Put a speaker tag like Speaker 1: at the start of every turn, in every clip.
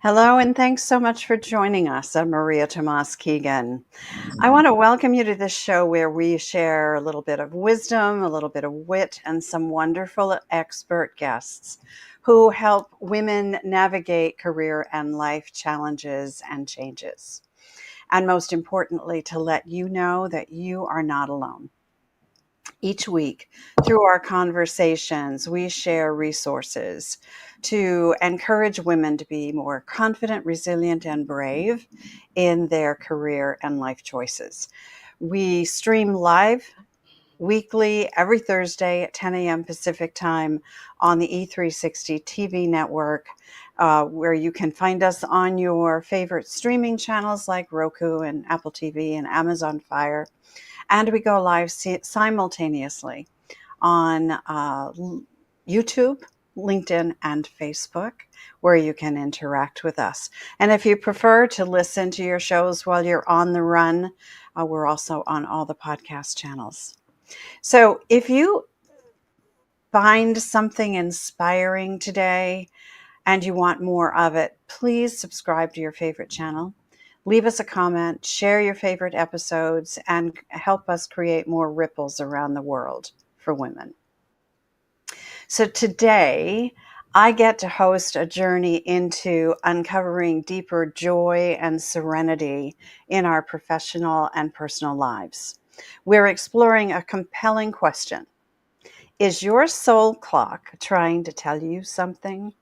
Speaker 1: Hello, and thanks so much for joining us. I'm Maria Tomás-Keegan. I want to welcome you to this show where we share a little bit of wisdom, a little bit of wit, and some wonderful expert guests who help women navigate career and life challenges and changes. And most importantly, to let you know that you are not alone. Each week, through our conversations, we share resources to encourage women to be more confident, resilient, and brave in their career and life choices. We stream live weekly every Thursday at 10 a.m. Pacific time on the E360 TV network, where you can find us on your favorite streaming channels like Roku and Apple TV and Amazon Fire. And we go live simultaneously on YouTube, LinkedIn, and Facebook, where you can interact with us. And if you prefer to listen to your shows while you're on the run, we're also on all the podcast channels. So if you find something inspiring today and you want more of it, please subscribe to your favorite channel. Leave us a comment, share your favorite episodes, and help us create more ripples around the world for women. So today, I get to host a journey into uncovering deeper joy and serenity in our professional and personal lives. We're exploring a compelling question. Is your soul clock trying to tell you something?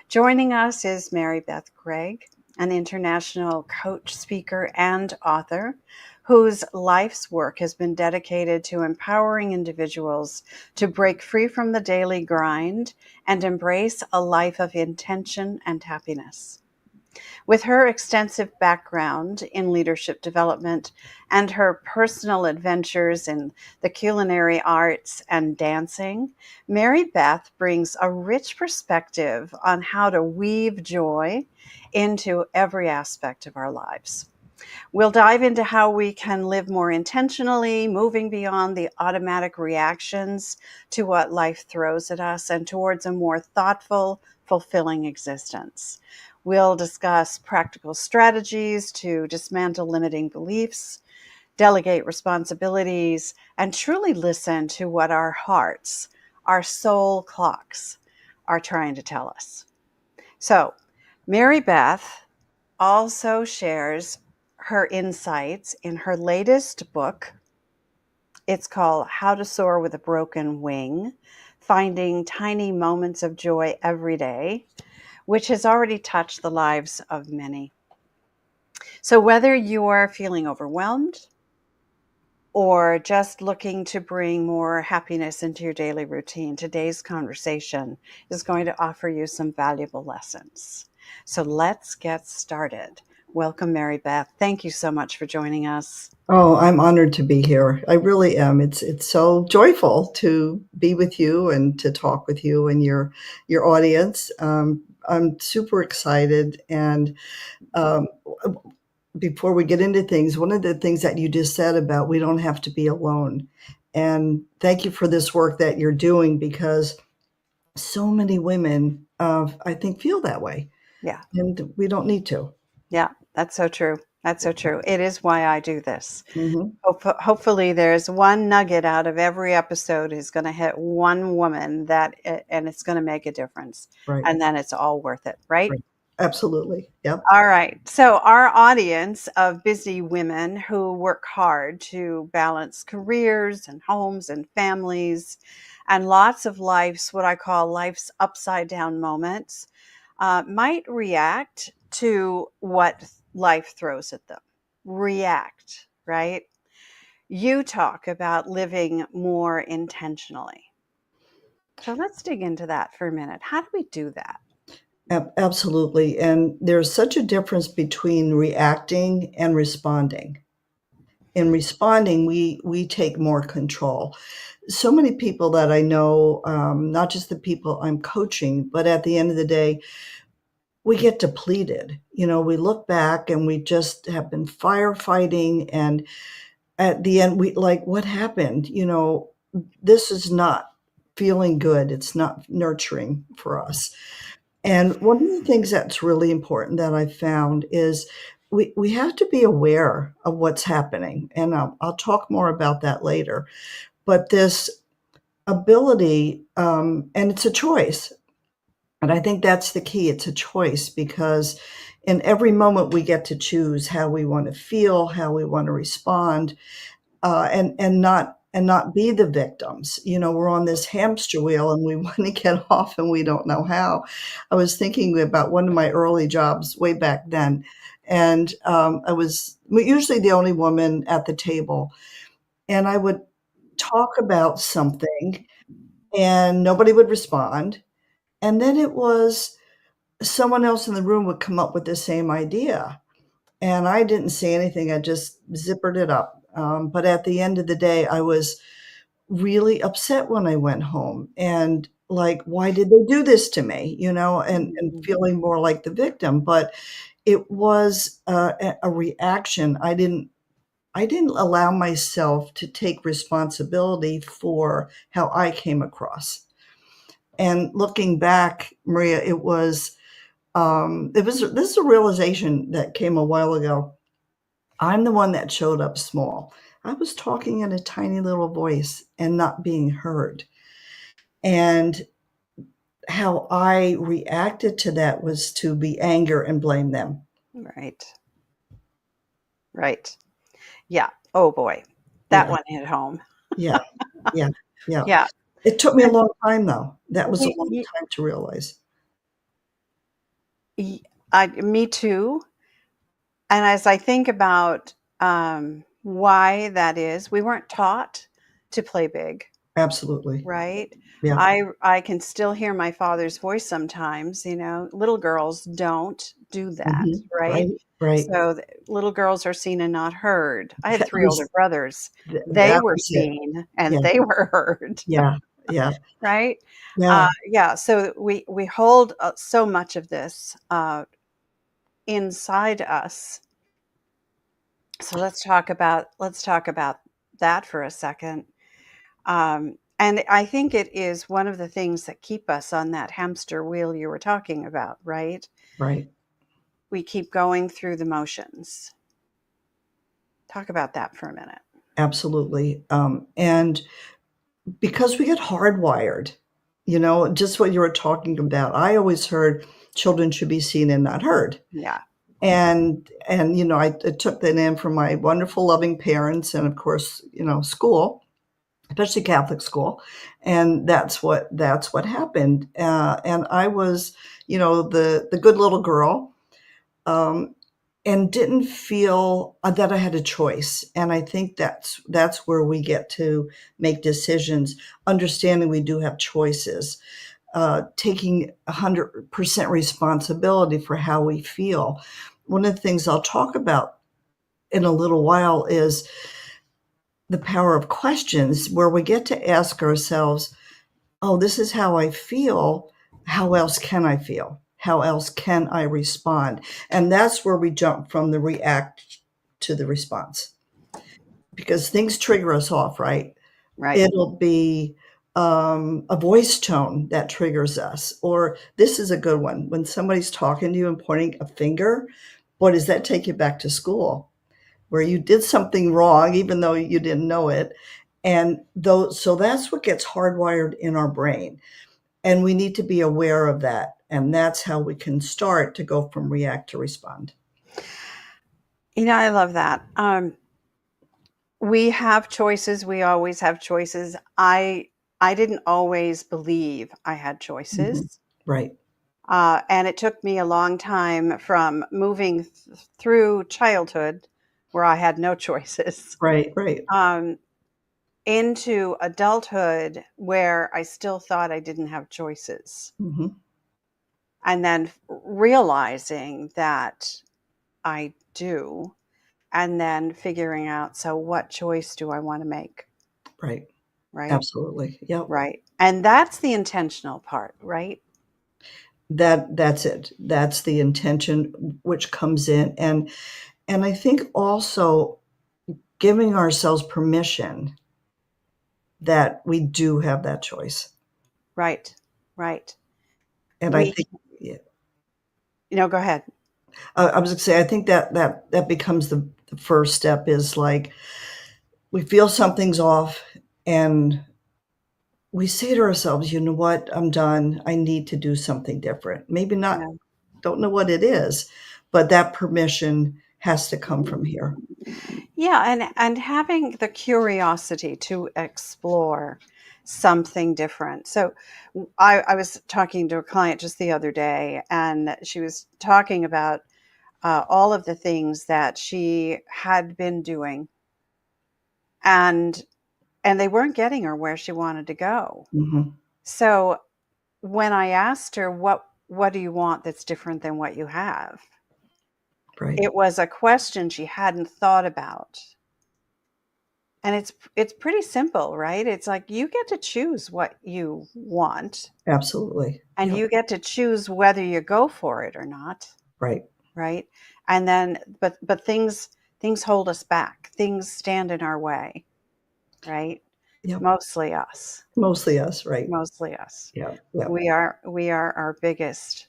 Speaker 1: Joining us is Marybeth Gregg, an international coach, speaker, and author whose life's work has been dedicated to empowering individuals to break free from the daily grind and embrace a life of intention and happiness. With her extensive background in leadership development and her personal adventures in the culinary arts and dancing, Marybeth brings a rich perspective on how to weave joy into every aspect of our lives. We'll dive into how we can live more intentionally, moving beyond the automatic reactions to what life throws at us and towards a more thoughtful, fulfilling existence. We'll discuss practical strategies to dismantle limiting beliefs, delegate responsibilities, and truly listen to what our hearts, our soul clocks, are trying to tell us. So, Marybeth also shares her insights in her latest book. It's called How to Soar with a Broken Wing, Finding Tiny Moments of Joy Every Day, which has already touched the lives of many. So whether you're feeling overwhelmed or just looking to bring more happiness into your daily routine, today's conversation is going to offer you some valuable lessons. So let's get started. Welcome, Marybeth. Thank you so much for joining us.
Speaker 2: Oh, I'm honored to be here. I really am. It's so joyful to be with you and to talk with you and your audience. I'm super excited. And um, before we get into things, one of the things that you just said about we don't have to be alone. And thank you for this work that you're doing because so many women, I think, feel that way.
Speaker 1: Yeah.
Speaker 2: And we don't need to.
Speaker 1: Yeah, that's so true. That's so true. It is why I do this.
Speaker 2: Mhm.
Speaker 1: Hopefully there's one nugget out of every episode is going to hit one woman and it's going to make a difference.
Speaker 2: Right.
Speaker 1: And then it's all worth it, right?
Speaker 2: Right. Absolutely. Yep.
Speaker 1: All right. So our audience of busy women who work hard to balance careers and homes and families and lots of life's, what I call life's upside down moments, might react to what life throws at them. React, right? You talk about living more intentionally. So let's dig into that for a minute. How do we do that?
Speaker 2: Absolutely. And there's such a difference between reacting and responding. In responding, we take more control. So many people that I know, not just the people I'm coaching, but at the end of the day, we get depleted. We look back and we just have been firefighting. And at the end, we like, what happened? This is not feeling good. It's not nurturing for us. And one of the things that's really important that I found is we have to be aware of what's happening, and I'll talk more about that later. But this ability, and it's a choice, and I think that's the key. It's a choice because in every moment we get to choose how we want to feel, how we want to respond, and not be the victims. You know, we're on this hamster wheel and we want to get off and we don't know how. I was thinking about one of my early jobs way back then, and I was usually the only woman at the table, and I would talk about something and nobody would respond, and then it was someone else in the room would come up with the same idea. And I didn't say anything. I just zippered it up. But at the end of the day, I was really upset when I went home and like, why did they do this to me? You know, and
Speaker 1: Mhm.
Speaker 2: feeling more like the victim. But it was a reaction. I didn't allow myself to take responsibility for how I came across. And looking back, Maria, it was this is a realization that came a while ago. I'm the one that showed up small. I was talking in a tiny little voice and not being heard. And how I reacted to that was to be anger and blame them.
Speaker 1: Right. Right. Yeah. Oh boy. That
Speaker 2: Yeah,
Speaker 1: one hit home.
Speaker 2: yeah, yeah, yeah.
Speaker 1: Yeah.
Speaker 2: It took me a
Speaker 1: And
Speaker 2: long time, though. That was a
Speaker 1: we,
Speaker 2: long time to realize.
Speaker 1: me too. And as I think about why that is, we weren't taught to play big,
Speaker 2: Absolutely.
Speaker 1: right?
Speaker 2: Yeah.
Speaker 1: I can still hear my father's voice sometimes. Little girls don't do that,
Speaker 2: Mhm.
Speaker 1: right?
Speaker 2: Right, right.
Speaker 1: So little girls are seen and not heard. I had
Speaker 2: That
Speaker 1: three older
Speaker 2: was
Speaker 1: brothers. They
Speaker 2: that
Speaker 1: were
Speaker 2: was it.
Speaker 1: seen and
Speaker 2: Yeah,
Speaker 1: they were heard,
Speaker 2: yeah, yeah,
Speaker 1: right?
Speaker 2: yeah.
Speaker 1: Yeah. So we hold so much of this inside us. So let's talk about that for a second. And I think it is one of the things that keep us on that hamster wheel you were talking about, right?
Speaker 2: Right.
Speaker 1: We keep going through the motions. Talk about that for a minute.
Speaker 2: Absolutely. And because we get hardwired, just what you were talking about. I always heard children should be seen and not heard.
Speaker 1: Yeah.
Speaker 2: And I took that in from my wonderful, loving parents and, of course, school, especially Catholic school, and that's what happened, and I was, the good little girl, um, and didn't feel that I had a choice. And I think that's where we get to make decisions, understanding we do have choices, taking 100% responsibility for how we feel. One of the things I'll talk about in a little while is the power of questions, where we get to ask ourselves, oh, this is how I feel. How else can I feel? How else can I respond? And that's where we jump from the react to the response, because things trigger us off, right?
Speaker 1: Right.
Speaker 2: It'll be a voice tone that triggers us. Or this is a good one, when somebody's talking to you and pointing a finger. Boy, does that take you back to school where you did something wrong, even though you didn't know it. And so that's what gets hardwired in our brain. And we need to be aware of that. And that's how we can start to go from react to respond.
Speaker 1: I love that. We have choices. We always have choices. I didn't always believe I had
Speaker 2: Mhm.
Speaker 1: choices.
Speaker 2: Right,
Speaker 1: And it took me a long time from moving through childhood, where I had no choices,
Speaker 2: right, right.
Speaker 1: um, into adulthood, where I still thought I didn't have choices.
Speaker 2: Mhm.
Speaker 1: And then realizing that I do, and then figuring out, so what choice do I want to make?
Speaker 2: Right.
Speaker 1: Right?
Speaker 2: Absolutely. Yep.
Speaker 1: Right. And that's the intentional part, right?
Speaker 2: That's it. That's the intention which comes in. And I think also giving ourselves permission that we do have that choice.
Speaker 1: Right. Right.
Speaker 2: And I
Speaker 1: We
Speaker 2: think, yeah,
Speaker 1: Go ahead.
Speaker 2: I was gonna say, I think that becomes the first step is like we feel something's off and we say to ourselves, you know what, I'm done. I need to do something different. Maybe not,
Speaker 1: Yeah.
Speaker 2: don't know what it is, but that permission has to come from here.
Speaker 1: Yeah, and having the curiosity to explore something different. So I was talking to a client just the other day, and she was talking about all of the things that she had been doing, and and they weren't getting her where she wanted to go.
Speaker 2: Mhm.
Speaker 1: So when I asked her, what do you want that's different than what you have?
Speaker 2: Right.
Speaker 1: It was a question she hadn't thought about. And it's pretty simple, right? It's like you get to choose what you want,
Speaker 2: Absolutely.
Speaker 1: and
Speaker 2: Yep.
Speaker 1: you get to choose whether you go for it or not,
Speaker 2: Right.
Speaker 1: right? And then but things hold us back. Things stand in our way, right?
Speaker 2: Yep.
Speaker 1: Mostly us.
Speaker 2: Mostly us, right.
Speaker 1: Mostly us.
Speaker 2: Yeah. Yeah.
Speaker 1: We are our biggest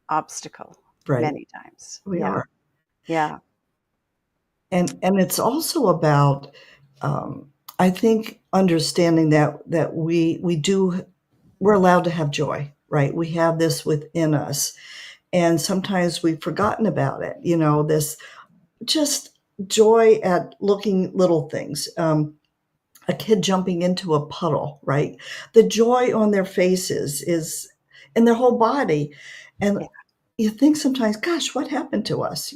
Speaker 1: obstacle
Speaker 2: Right.
Speaker 1: many times.
Speaker 2: We
Speaker 1: Yeah.
Speaker 2: are.
Speaker 1: Yeah.
Speaker 2: And it's also about, I think understanding that we do we're allowed to have joy, right? We have this within us, and sometimes we've forgotten about it. This just joy at looking little things. A kid jumping into a puddle, right? The joy on their faces is in their whole body, and
Speaker 1: Yeah.
Speaker 2: you think sometimes, "Gosh, what happened to us?"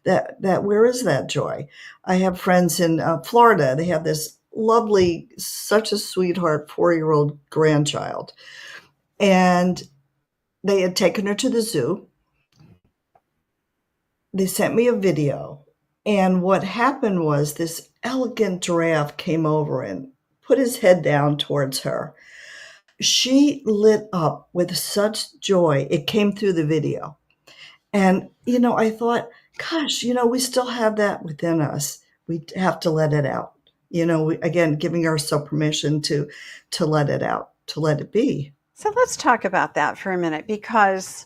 Speaker 2: That where is that joy? I have friends in, Florida, they have this lovely, such a sweetheart 4-year-old grandchild, and they had taken her to the zoo. They sent me a video, and what happened was this elegant giraffe came over and put his head down towards her. She lit up with such joy, it came through the video. And, I thought, gosh, we still have that within us. We have to let it out. Again, giving ourselves permission to let it out, to let it be.
Speaker 1: So let's talk about that for a minute because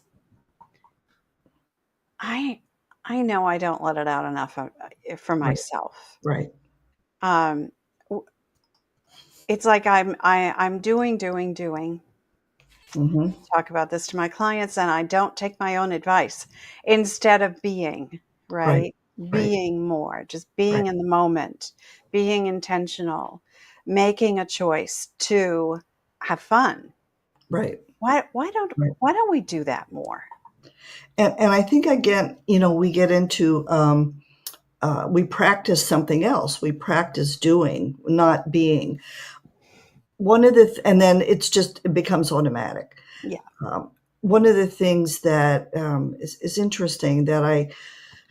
Speaker 1: I I know I don't let it out enough for
Speaker 2: Right,
Speaker 1: myself.
Speaker 2: right.
Speaker 1: Um, it's like I'm doing.
Speaker 2: Mhm.
Speaker 1: Talk about this to my clients, and I don't take my own advice. Instead of being,
Speaker 2: Right,
Speaker 1: right?
Speaker 2: right,
Speaker 1: Being more, just
Speaker 2: right,
Speaker 1: being in the moment, being intentional, making a choice to have fun.
Speaker 2: right, right.
Speaker 1: Why don't we do that more?
Speaker 2: And I think again, we get into, we practice something else. We practice doing, not being. And then it becomes automatic.
Speaker 1: Yeah.
Speaker 2: Um, One of the things that is interesting that I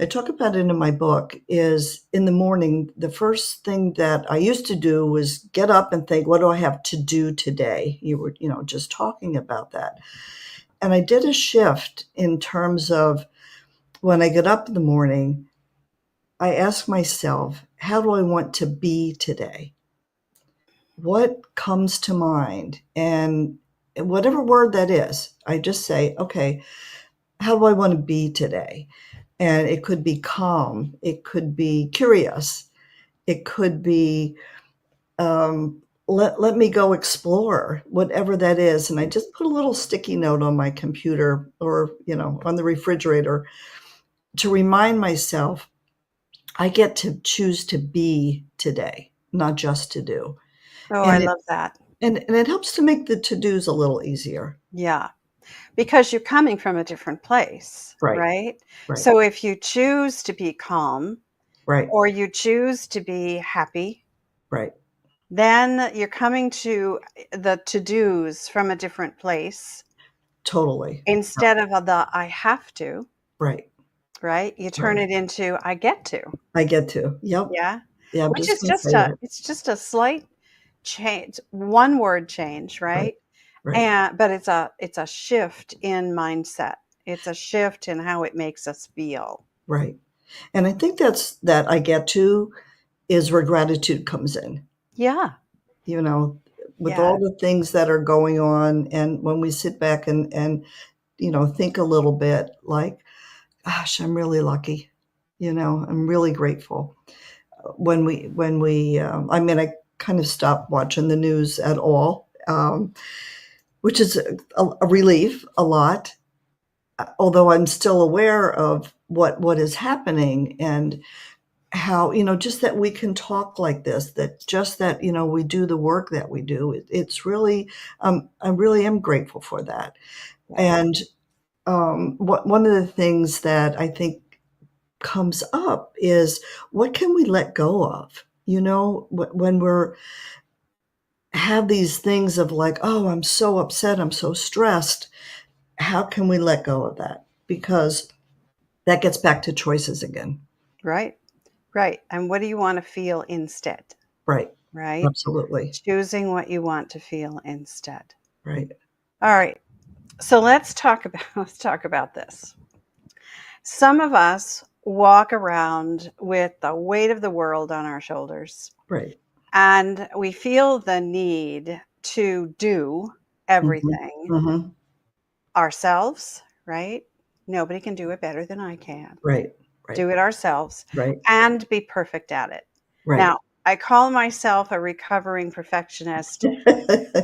Speaker 2: talk about it in my book is in the morning, the first thing that I used to do was get up and think, what do I have to do today? You were, just talking about that. And I did a shift in terms of when I get up in the morning, I ask myself, how do I want to be today? What comes to mind? And whatever word that is, I just say, okay, how do I want to be today? And it could be calm, it could be curious, it could be let me go explore, whatever that is. And I just put a little sticky note on my computer or, on the refrigerator to remind myself I get to choose to be today, not just to do.
Speaker 1: Oh, I
Speaker 2: And it
Speaker 1: love that.
Speaker 2: and it helps to make the to-dos a little easier.
Speaker 1: Yeah. Because you're coming from a different place,
Speaker 2: Right,
Speaker 1: right?
Speaker 2: right,
Speaker 1: So if you choose to be calm
Speaker 2: right,
Speaker 1: or you choose to be happy,
Speaker 2: right.
Speaker 1: then you're coming to the to-dos from a different place
Speaker 2: Totally.
Speaker 1: instead of the I have to,
Speaker 2: Right,
Speaker 1: right? You turn
Speaker 2: right.
Speaker 1: it into I get to.
Speaker 2: I get to. Yep.
Speaker 1: Yeah.
Speaker 2: Yeah, I'm
Speaker 1: Which
Speaker 2: just
Speaker 1: is
Speaker 2: gonna say that.
Speaker 1: it's just a slight change, one word change,
Speaker 2: Right,
Speaker 1: right?
Speaker 2: right,
Speaker 1: And but it's a shift in mindset. It's a shift in how it makes us feel.
Speaker 2: right. And I think that I get to is where gratitude comes in,
Speaker 1: Yeah.
Speaker 2: you know, with
Speaker 1: Yeah.
Speaker 2: all the things that are going on, and when we sit back and think a little bit like, gosh, I'm really lucky. I'm really grateful. I mean, I kind of stopped watching the news at all, which is a relief a lot, although I'm still aware of what is happening and how, just that we can talk like this, that just that, we do the work that we do. It's really, I really am grateful for that.
Speaker 1: Yeah.
Speaker 2: And one of the things that I think comes up is what can we let go of? When we're have these things of like, oh, I'm so upset, I'm so stressed. How can we let go of that? Because that gets back to choices again.
Speaker 1: Right. Right. And what do you want to feel instead?
Speaker 2: Right.
Speaker 1: Right.
Speaker 2: Absolutely.
Speaker 1: Choosing what you want to feel instead.
Speaker 2: Right.
Speaker 1: All right. So let's talk about this. Some of us walk around with the weight of the world on our shoulders,
Speaker 2: Right.
Speaker 1: and we feel the need to do
Speaker 2: Mhm.
Speaker 1: everything
Speaker 2: Mhm.
Speaker 1: ourselves, right? Nobody can do it better than I can.
Speaker 2: Right. Right.
Speaker 1: Do it ourselves
Speaker 2: Right.
Speaker 1: and be perfect at it.
Speaker 2: Right.
Speaker 1: Now, I call myself a recovering perfectionist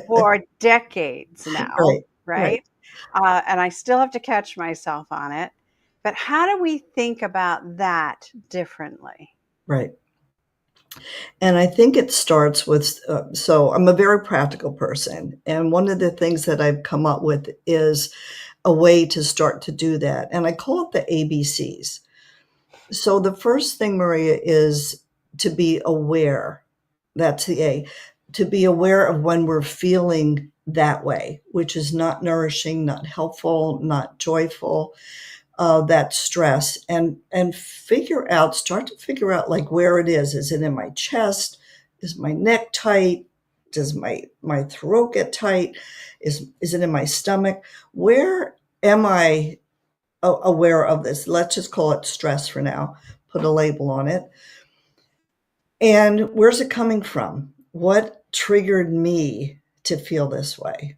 Speaker 1: for decades now,
Speaker 2: Right. Right.
Speaker 1: right? And I still have to catch myself on it. But how do we think about that differently?
Speaker 2: Right. And I think it starts with, so I'm a very practical person. And one of the things that I've come up with is a way to start to do that. And I call it the ABCs. So the first thing, Maria, is to be aware. That's the A. To be aware of when we're feeling that way, which is not nourishing, not helpful, not joyful, that stress, and start to figure out like where it is. Is it in my chest? Is my neck tight? Does my throat get tight? Is it in my stomach? Where am I aware of this? Let's just call it stress for now. Put a label on it. And where's it coming from? What triggered me to feel this way?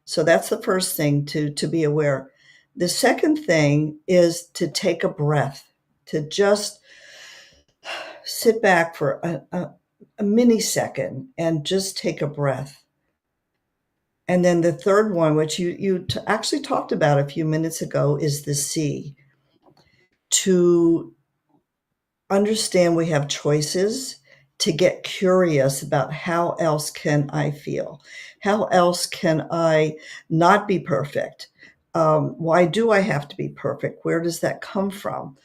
Speaker 2: So that's the first thing to be aware. The second thing is to take a breath, to just sit back for a mini second and just take a breath. And then the third one, which you actually talked about a few minutes ago, is the C, to understand we have choices, to get curious about how else can I feel? How else can I not be perfect? Why do I have to be perfect? Where does that come from?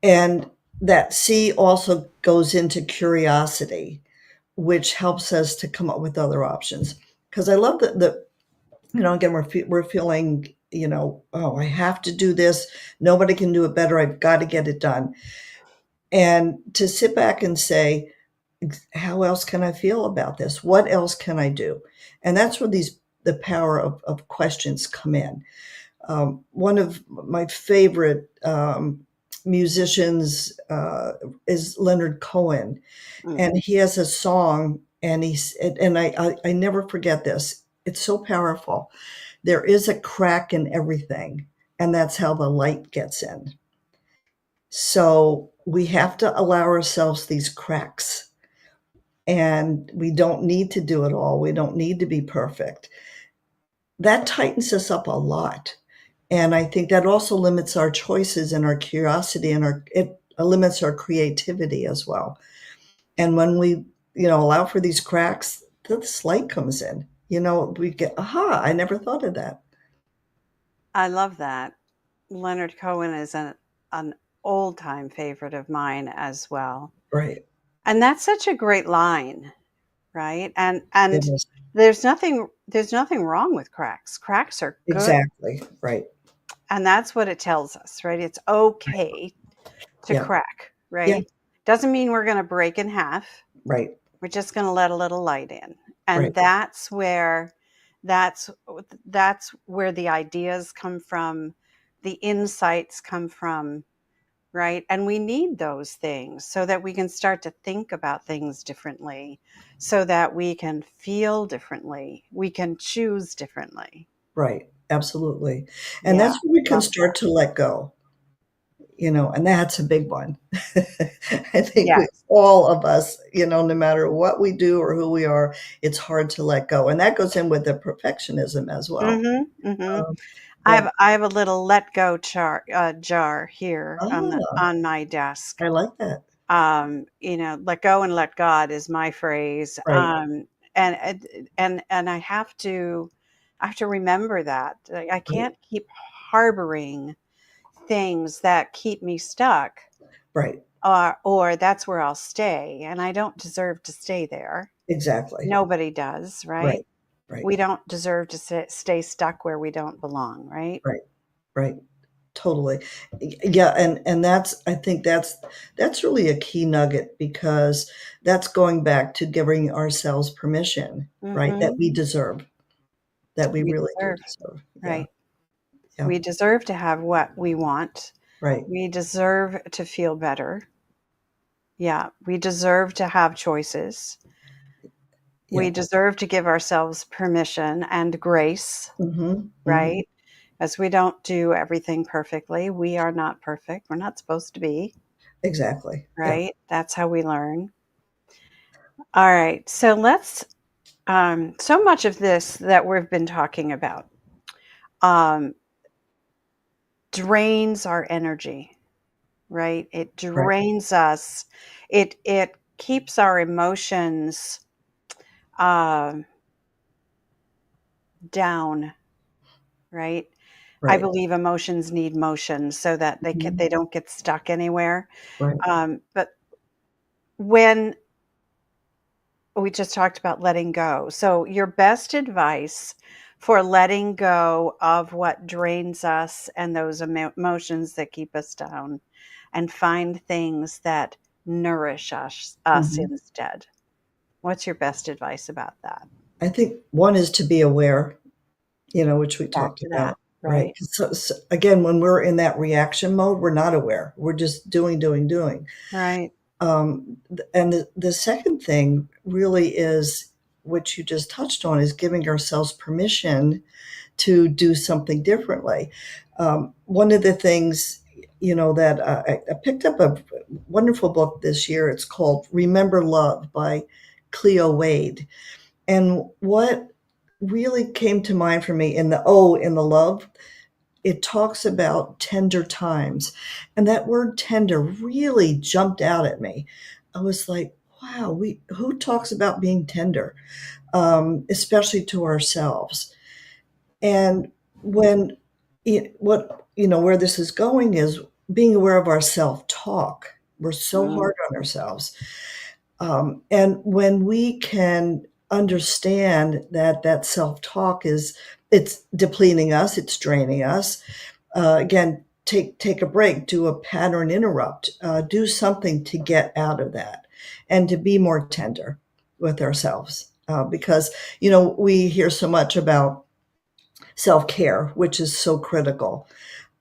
Speaker 2: And that C also goes into curiosity, which helps us to come up with other options. Because I love that again, we're feeling, oh, I have to do this. Nobody can do it better. I've got to get it done. And to sit back and say, how else can I feel about this? What else can I do? And that's where the power of questions come in. One of my favorite musicians is Leonard Cohen,
Speaker 1: Mm.
Speaker 2: and he has a song, and I never forget this. It's so powerful. There is a crack in everything, and that's how the light gets in. So we have to allow ourselves these cracks, and we don't need to do it all. We don't need to be perfect. That tightens us up a lot. And I think that also limits our choices and our curiosity, and it limits our creativity as well. And when we, allow for these cracks, this light comes in. We get, aha, I never thought of that.
Speaker 1: I love that. Leonard Cohen is an old time favorite of mine as well.
Speaker 2: Right.
Speaker 1: And that's such a great line, right? And
Speaker 2: It
Speaker 1: and
Speaker 2: is.
Speaker 1: there's nothing wrong with cracks. Cracks are good.
Speaker 2: Exactly. Right.
Speaker 1: And that's what it tells us, right? It's okay to
Speaker 2: Yeah.
Speaker 1: crack,
Speaker 2: Yeah.
Speaker 1: right? Doesn't mean we're going to break in half.
Speaker 2: Right.
Speaker 1: We're just going to let a little light in. And
Speaker 2: Right.
Speaker 1: that's that's where the ideas come from, the insights come from, right? And we need those things so that we can start to think about things differently, so that we can feel differently, we can choose differently.
Speaker 2: Right. Absolutely. And
Speaker 1: Yeah,
Speaker 2: that's when we can
Speaker 1: love
Speaker 2: start
Speaker 1: that.
Speaker 2: to let go, and that's a big one. I think we
Speaker 1: Yes.
Speaker 2: all of us, no matter what we do or who we are, it's hard to let go. And that goes in with the perfectionism as well.
Speaker 1: Mm-hmm. Mm-hmm.
Speaker 2: Um,
Speaker 1: I
Speaker 2: that
Speaker 1: have I have a little let go jar here
Speaker 2: ah,
Speaker 1: on my desk.
Speaker 2: I like that.
Speaker 1: Let go and let God is my phrase.
Speaker 2: Right,
Speaker 1: And I have to remember that I
Speaker 2: right,
Speaker 1: can't keep harboring things that keep me stuck,
Speaker 2: right.
Speaker 1: or that's where I'll stay, and I don't deserve to stay there.
Speaker 2: Exactly.
Speaker 1: Nobody does,
Speaker 2: Right,
Speaker 1: right?
Speaker 2: right,
Speaker 1: We don't deserve to stay stuck where we don't belong, right?
Speaker 2: right, right. Totally. Yeah, and that's I think that's really a key nugget because that's going back to giving ourselves permission, right? That
Speaker 1: Mm-hmm.
Speaker 2: we deserve, that we
Speaker 1: We
Speaker 2: really do
Speaker 1: deserve,
Speaker 2: deserve. Yeah,
Speaker 1: right?
Speaker 2: yeah,
Speaker 1: We deserve to have what we want.
Speaker 2: right.
Speaker 1: We deserve to feel better. Yeah, we deserve to have choices. We
Speaker 2: Yeah.
Speaker 1: deserve to give ourselves permission and grace,
Speaker 2: Mhm, mhm.
Speaker 1: right? As we don't do everything perfectly. We are not perfect. We're not supposed to be,
Speaker 2: Exactly. Yeah,
Speaker 1: right? That's how we learn. All right. So so much of this that we've been talking about um, drains our energy, right? It
Speaker 2: right,
Speaker 1: drains us. It keeps our emotions um, down, right? I
Speaker 2: right.
Speaker 1: believe emotions need motion so that
Speaker 2: Mhm,
Speaker 1: they don't get stuck anywhere.
Speaker 2: right.
Speaker 1: But when we just talked about letting go, so your best advice for letting go of what drains us and those emotions that keep us down, and find things that nourish us
Speaker 2: Mhm.
Speaker 1: instead. What's your best advice about that?
Speaker 2: I think one is to be aware, which we
Speaker 1: Back
Speaker 2: talked
Speaker 1: to
Speaker 2: about,
Speaker 1: that,
Speaker 2: right?
Speaker 1: right?
Speaker 2: 'Cause again, when we're in that reaction mode, we're not aware. We're just doing, doing, doing.
Speaker 1: Right.
Speaker 2: And the second thing really is what you just touched on is giving ourselves permission to do something differently. One of the things, that I picked up a wonderful book this year. It's called Remember Love by Cleo Wade. And what really came to mind for me in the love, it talks about tender times. And that word tender really jumped out at me. I was like, wow, who talks about being tender, especially to ourselves? And when where this is going is being aware of our self-talk. We're so
Speaker 1: Mm,
Speaker 2: hard on ourselves. And when we can understand that that self-talk it's depleting us, it's draining us. Again, take a break, do a pattern interrupt, do something to get out of that, and to be more tender with ourselves. Because we hear so much about self-care, which is so critical.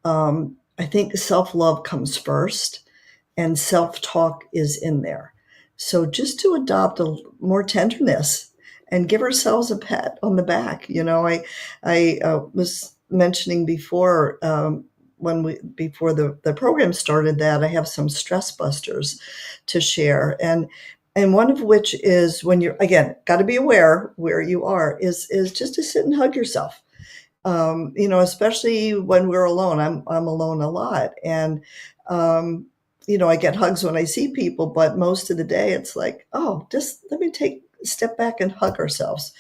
Speaker 2: I think self-love comes first and self-talk is in there. So just to adopt a more tenderness and give ourselves a pat on the back. I was mentioning before, before the program started, that I have some stress busters to share, and one of which is, when you're, again, got to be aware where you are, is just to sit and hug yourself. Especially when we're alone. I'm alone a lot, and I get hugs when I see people, but most of the day it's like, oh, just let me take a step back and hug ourselves,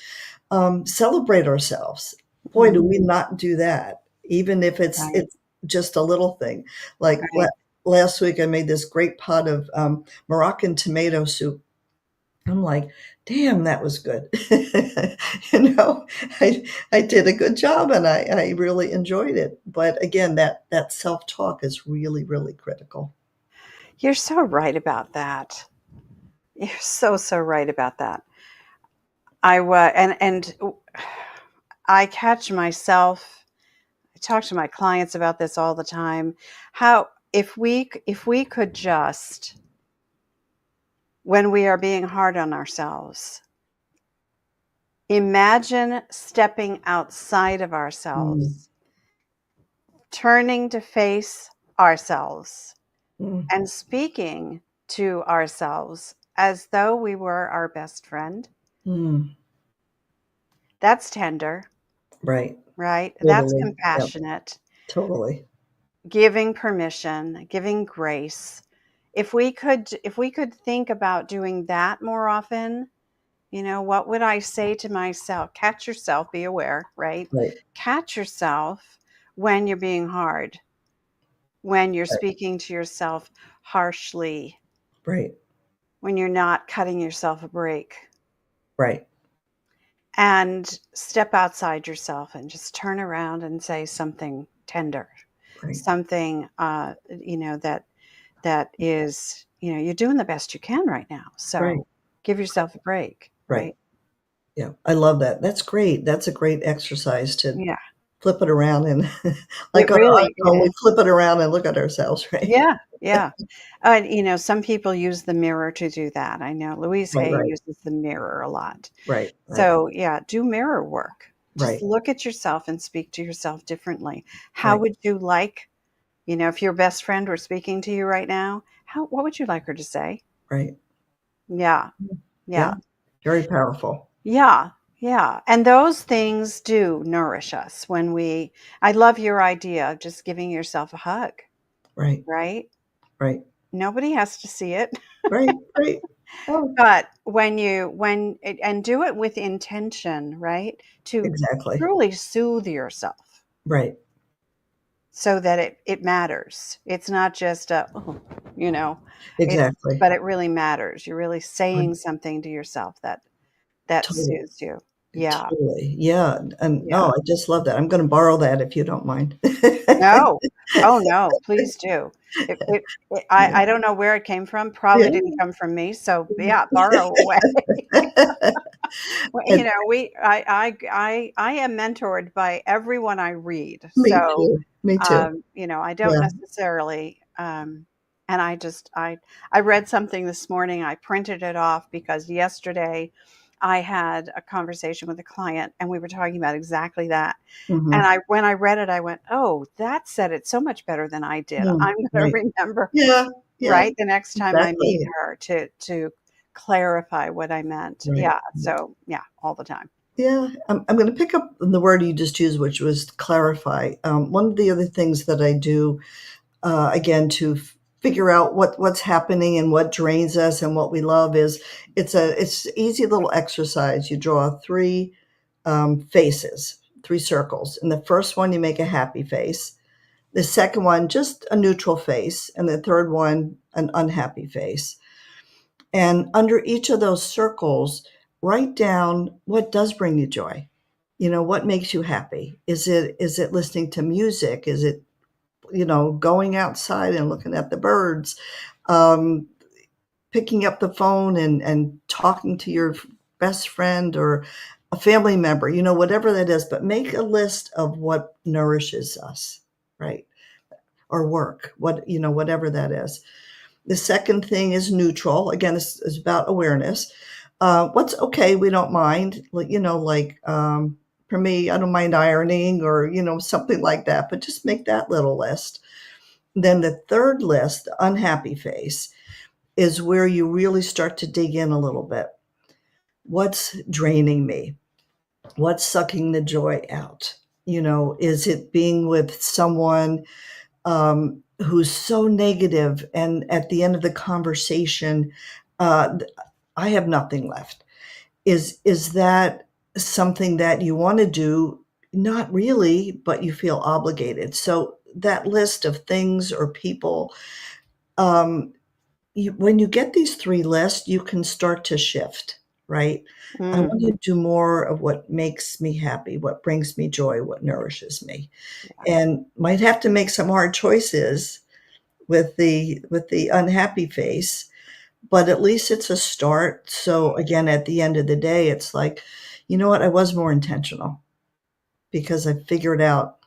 Speaker 2: celebrate ourselves. Boy, do
Speaker 1: mhm.
Speaker 2: we not do that, even if
Speaker 1: Right,
Speaker 2: it's just a little thing. Like
Speaker 1: right.
Speaker 2: last week, I made this great pot of Moroccan tomato soup. I'm like, "Damn, that was good." You know, I did a good job, and I really enjoyed it. But again, that self-talk is really, really critical.
Speaker 1: You're so right about that. You're so, so right about that. I was, and I catch myself. I talk to my clients about this all the time. How if we could just, when we are being hard on ourselves, Imagine stepping outside of
Speaker 2: Mm,
Speaker 1: ourselves, turning to face ourselves,
Speaker 2: mm,
Speaker 1: and speaking to ourselves as though we were our best friend.
Speaker 2: mm.
Speaker 1: That's tender,
Speaker 2: Right.
Speaker 1: right? That's
Speaker 2: Totally. Yep.
Speaker 1: compassionate,
Speaker 2: Totally.
Speaker 1: giving permission, giving grace. If we could think about doing that more often, what would I say to myself? Catch yourself, be aware, right?
Speaker 2: Right.
Speaker 1: Catch yourself when you're being hard, when you're
Speaker 2: Right.
Speaker 1: speaking to yourself harshly,
Speaker 2: Right.
Speaker 1: when you're not cutting yourself a break.
Speaker 2: Right.
Speaker 1: And step outside yourself and just turn around and say something tender,
Speaker 2: Right.
Speaker 1: something that is, you're doing the best you can right now.
Speaker 2: Right.
Speaker 1: So give yourself a break,
Speaker 2: Right.
Speaker 1: right?
Speaker 2: Yeah. I love that. That's great. That's a great exercise to
Speaker 1: Yeah,
Speaker 2: flip it around and
Speaker 1: it
Speaker 2: like on
Speaker 1: really
Speaker 2: our iPhone, we
Speaker 1: is.
Speaker 2: flip it around and look at ourselves, right?
Speaker 1: Yeah, yeah. Some people use the mirror to do that. I know Louise
Speaker 2: Right,
Speaker 1: Hay
Speaker 2: right,
Speaker 1: uses the mirror a lot.
Speaker 2: right, right,
Speaker 1: So, yeah, do mirror work. Just
Speaker 2: right,
Speaker 1: look at yourself and speak to yourself differently. How
Speaker 2: right,
Speaker 1: would you like, if your best friend were speaking to you right now, what would you like her to say?
Speaker 2: right.
Speaker 1: Yeah,
Speaker 2: Yeah,
Speaker 1: yeah,
Speaker 2: very powerful.
Speaker 1: yeah, yeah. And those things do nourish us I love your idea of just giving yourself a hug,
Speaker 2: Right,
Speaker 1: right?
Speaker 2: right,
Speaker 1: Nobody has to see it.
Speaker 2: right, right. Oh,
Speaker 1: But and do it with intention, right? To
Speaker 2: exactly.
Speaker 1: truly soothe yourself
Speaker 2: Right,
Speaker 1: so that it matters. It's not just oh, you know,
Speaker 2: exactly.
Speaker 1: but it really matters. You're really
Speaker 2: Right.
Speaker 1: saying something to yourself that
Speaker 2: Totally,
Speaker 1: soothes you. Yeah.
Speaker 2: totally. Yeah, and no,
Speaker 1: Yeah.
Speaker 2: I just love that. I'm gonna borrow that if you don't mind.
Speaker 1: No. Oh, no, please do. It I
Speaker 2: Yeah,
Speaker 1: don't know where it came from. Probably
Speaker 2: yeah.
Speaker 1: didn't come from me. So, yeah, borrow away. Well,
Speaker 2: And
Speaker 1: I am mentored by everyone I read.
Speaker 2: me
Speaker 1: So,
Speaker 2: too, me too.
Speaker 1: I don't
Speaker 2: Yeah,
Speaker 1: necessarily, and I read something this morning. I printed it off because yesterday I had a conversation with a client and we were talking about exactly that. And
Speaker 2: mhm.
Speaker 1: when I read it, I went, "Oh, that said it so much better than I did.
Speaker 2: Mm,
Speaker 1: I'm going to
Speaker 2: right.
Speaker 1: remember,
Speaker 2: Yeah, yeah,
Speaker 1: right, the next time I meet
Speaker 2: exactly.
Speaker 1: her to clarify what I meant."
Speaker 2: Right.
Speaker 1: Yeah. So, yeah, all the time.
Speaker 2: Yeah, I'm gonna pick up on the word you just used, which was clarify. One of the other things that I do, again, to figure out what's happening and what drains us and what we love is it's easy little exercise. You draw three faces, three circles. In the first one, you make a happy face. The second one, just a neutral face, and the third one, an unhappy face. And under each of those circles, write down what does bring you joy. What makes you happy? Is it listening to music? Is it, going outside and looking at the birds? Um, Picking up the phone and talking to your best friend or a family member, whatever that is, but make a list of what nourishes us, right? Or work, whatever that is. The second thing is neutral. Again, this is about awareness. What's okay, we don't mind. For me, I don't mind ironing or, something like that, but just make that little list. Then the third list, the unhappy face, is where you really start to dig in a little bit. What's draining me? What's sucking the joy out? Is it being with someone who's so negative, and at the end of the conversation, uh, I have nothing left. Is that something that you want to do? Not really, but you feel obligated. So that list of things or people, um, when you get these three lists, you can start to shift, right? I
Speaker 1: Mm,
Speaker 2: want to do more of what makes me happy, what brings me joy, what nourishes me,
Speaker 1: yeah.
Speaker 2: and might have to make some hard choices with the unhappy face, but at least it's a start. So again, at the end of the day, it's like, you know what? I was more intentional because I figured out,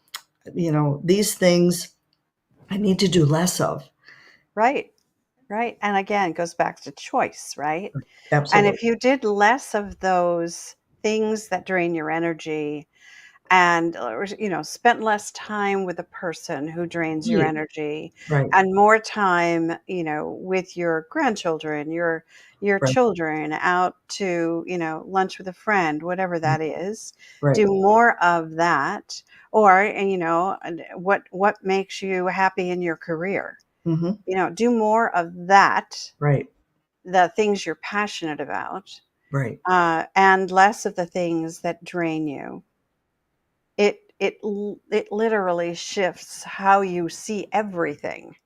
Speaker 2: these things I need to do less of.
Speaker 1: Right. Right. And again, it goes back to choice, right? And
Speaker 2: Absolutely.
Speaker 1: if you did less of those things that drain your energy, and spent less time with a person who drains your
Speaker 2: Right.
Speaker 1: energy,
Speaker 2: Right.
Speaker 1: and more time with your grandchildren, your
Speaker 2: Right.
Speaker 1: children, out to lunch with a friend, whatever that is.
Speaker 2: Right.
Speaker 1: Do more of that. Or and what makes you happy in your career.
Speaker 2: Mm-hmm.
Speaker 1: Do more of that,
Speaker 2: Right.
Speaker 1: the things you're passionate about,
Speaker 2: Right.
Speaker 1: and less of the things that drain you. It literally shifts how you see everything,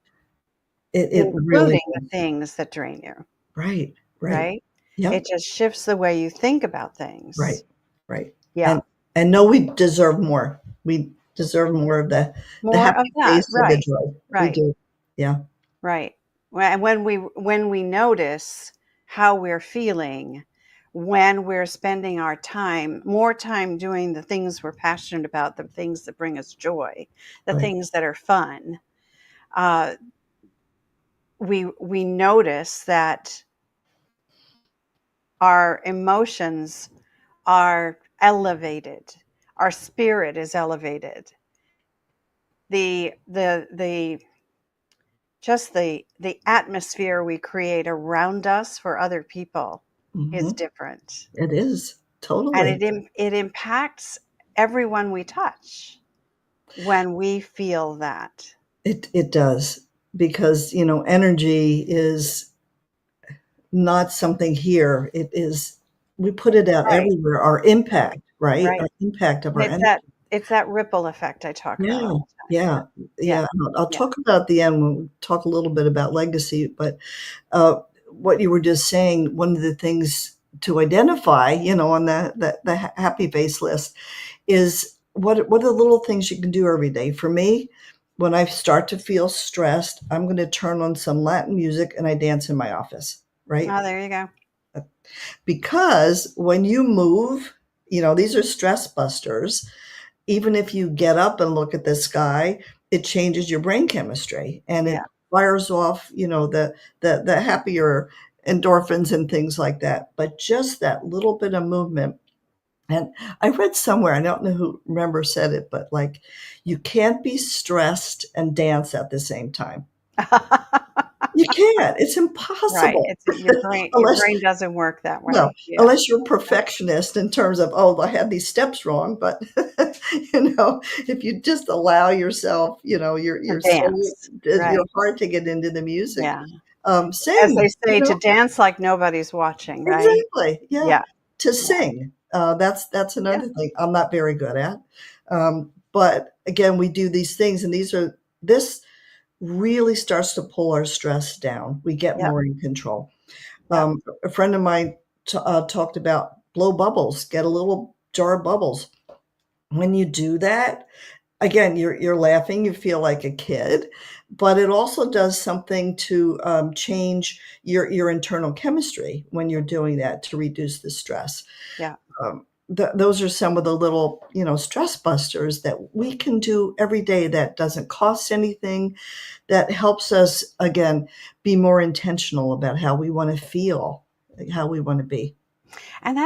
Speaker 2: It really
Speaker 1: including the
Speaker 2: does.
Speaker 1: things that drain you,
Speaker 2: Right. Right.
Speaker 1: right? It
Speaker 2: Yep.
Speaker 1: just shifts the way you think about
Speaker 2: Right.
Speaker 1: things.
Speaker 2: Right.
Speaker 1: Yeah.
Speaker 2: And know we deserve more. We deserve more of the
Speaker 1: More of
Speaker 2: happy
Speaker 1: that.
Speaker 2: face of the
Speaker 1: Right.
Speaker 2: joy. We
Speaker 1: Right.
Speaker 2: do. Yeah.
Speaker 1: Right. And when we notice how we're feeling, when we're spending our time, more time doing the things we're passionate about, the things that bring us joy, the
Speaker 2: Right.
Speaker 1: things that are fun, uh, we notice that our emotions are elevated, our spirit is elevated. The just the atmosphere we create around us for other people is
Speaker 2: Mm-hmm.
Speaker 1: different,
Speaker 2: It is.
Speaker 1: and
Speaker 2: Totally.
Speaker 1: it impacts everyone we touch when we feel that.
Speaker 2: It does. Because, energy is not something here. It is, we put it out
Speaker 1: Right.
Speaker 2: everywhere. Our
Speaker 1: Right.
Speaker 2: impact, right?
Speaker 1: Right.
Speaker 2: Our impact of
Speaker 1: And
Speaker 2: our
Speaker 1: it's
Speaker 2: energy.
Speaker 1: that ripple effect I talk about
Speaker 2: Yeah.
Speaker 1: all the time.
Speaker 2: Yeah.
Speaker 1: Yeah.
Speaker 2: Yeah. I'll
Speaker 1: Yeah.
Speaker 2: talk about at the end when we talk a little bit about legacy, but what you were just saying, one of the things to identify, on the happy face list is what are the little things you can do every day. For me, when I start to feel stressed, I'm going to turn on some Latin music and I dance in my office, right?
Speaker 1: Oh, there you go.
Speaker 2: Because when you move, these are stress busters. Even if you get up and look at the sky, it changes your brain chemistry and
Speaker 1: Yeah.
Speaker 2: it fires off, the happier endorphins and things like that. But just that little bit of movement. And I read somewhere, I don't know who remember said it, but like you can't be stressed and dance at the same time. You can't. It's
Speaker 1: Right.
Speaker 2: impossible.
Speaker 1: It's your brain. Your
Speaker 2: Unless
Speaker 1: brain doesn't work that
Speaker 2: well,
Speaker 1: way. Yeah.
Speaker 2: unless you're a perfectionist in terms of, oh, I had these steps wrong, but if you just allow yourself,
Speaker 1: To
Speaker 2: your soul,
Speaker 1: dance.
Speaker 2: your
Speaker 1: Right.
Speaker 2: heart to get into the music,
Speaker 1: Yeah. As
Speaker 2: sing,
Speaker 1: they say, to dance like nobody's watching, right?
Speaker 2: exactly, yeah,
Speaker 1: Yeah.
Speaker 2: to
Speaker 1: Yeah.
Speaker 2: sing. That's
Speaker 1: Yeah.
Speaker 2: another thing I'm not very good at, but again, we do these things, and this really starts to pull our stress down. We get
Speaker 1: Yep.
Speaker 2: more in control.
Speaker 1: Yep.
Speaker 2: A friend of mine talked about blow bubbles, get a little jar of bubbles. When you do that, again, you're laughing, you feel like a kid, but it also does something to change your internal chemistry when you're doing that to reduce the stress.
Speaker 1: Yeah.
Speaker 2: Those are some of the little, stress busters that we can do every day that doesn't cost anything, that helps us, again, be more intentional about how we want to feel, like how we want to be.
Speaker 1: And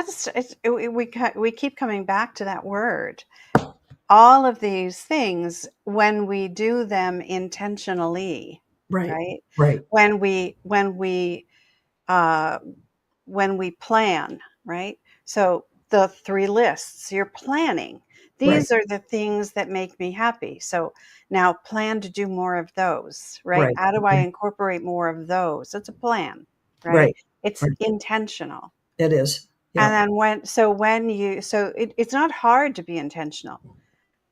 Speaker 1: we keep coming back to that word. All of these things, when we do them intentionally,
Speaker 2: Right,
Speaker 1: right?
Speaker 2: right,
Speaker 1: When we uh, when we plan, right? So the three lists, you're planning.
Speaker 2: right,
Speaker 1: These are the things that make me happy. So now plan to do more of those, right?
Speaker 2: right,
Speaker 1: How do I incorporate more of those? It's a plan, right?
Speaker 2: right,
Speaker 1: It's
Speaker 2: right.
Speaker 1: intentional.
Speaker 2: It is.
Speaker 1: And
Speaker 2: Yeah,
Speaker 1: then it's not hard to be intentional.